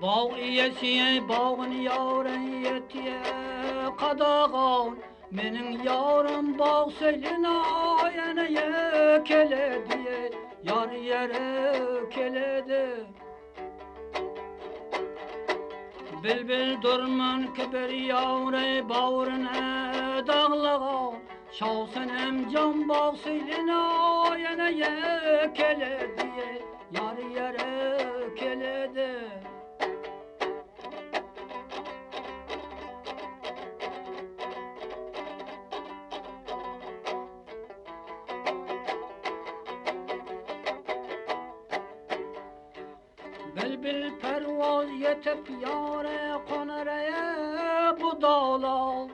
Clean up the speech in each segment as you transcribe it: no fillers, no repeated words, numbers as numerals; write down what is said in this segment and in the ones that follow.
Bağ iyesi bağın yarın yetiye kadağan Menin yarım bağ selin ayene yekeledi Yar yere keledi Bülbül durman kibir yavre bağrına dağlağa Şahsen emcan bağ seline ayene yekeledi Yar yere keledi Bülbül pervaz yetip yâre konaraya bu dağlar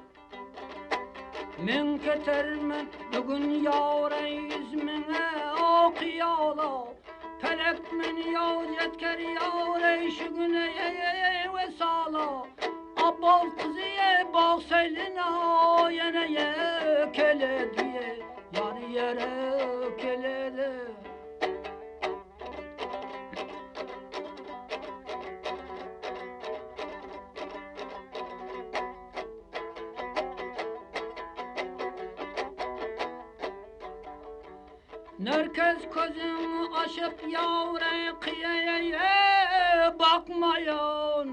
Min ketermen bugün yâre yüzmine okuyala Felek men yâcetker yâre şu güne vesala Abbal kızıye bağ seline yine yekele diye Yar yere kelede Herkes gözünü açıp yavre kıyaya bakmayan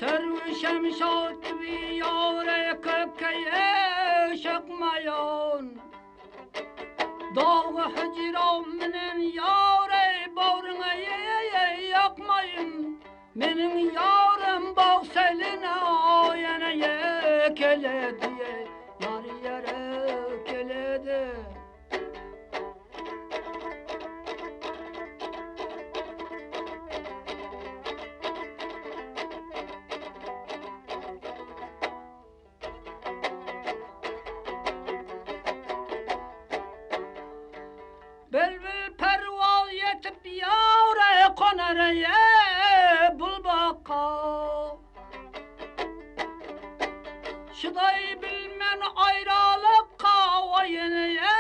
Serv-i şemşat gibi yavre kökeye şakmayan Dağ-ı hicramının yavre bağrına yakmayın Benim yavrem bağ seline ayene yekele diye Yar yere keledi Bülbül pervaz yetip yavre konaraya bulbaka Şıday bilmen ayrılık kavayınıya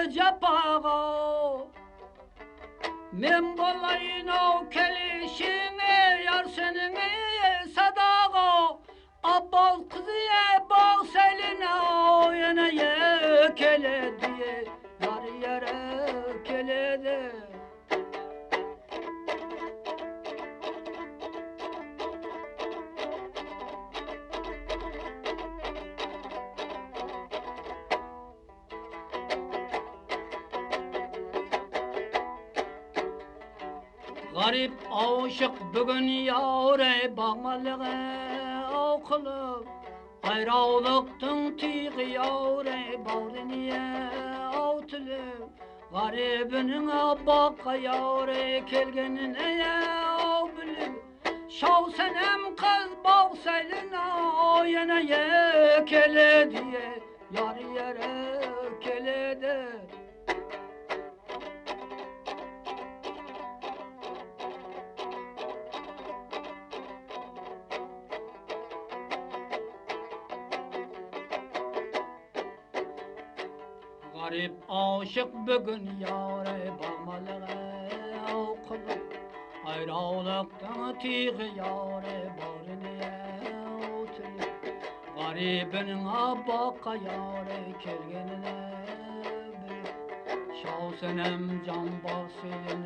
cepağa Men bolayın o kelişine yar senin sadağa Abbal kızıya bağ seline oyuna yekele diye Yar yere kelede Garip aşık bugün yâre bağmalığa okulup Ayrılıktın tiği yâre bağrınıya avtılıp Garibinin baka yâre kelgenine bilip Şavsenem kız bağ seline yine yekele diye Yar yere kelede Garip aşık bugün yâre bağmalığa okulup Ayrılıktan tiği yâre bağrınıya oturup Garibinin baka yâre kelgenine bilip Şahsenem can bağ seline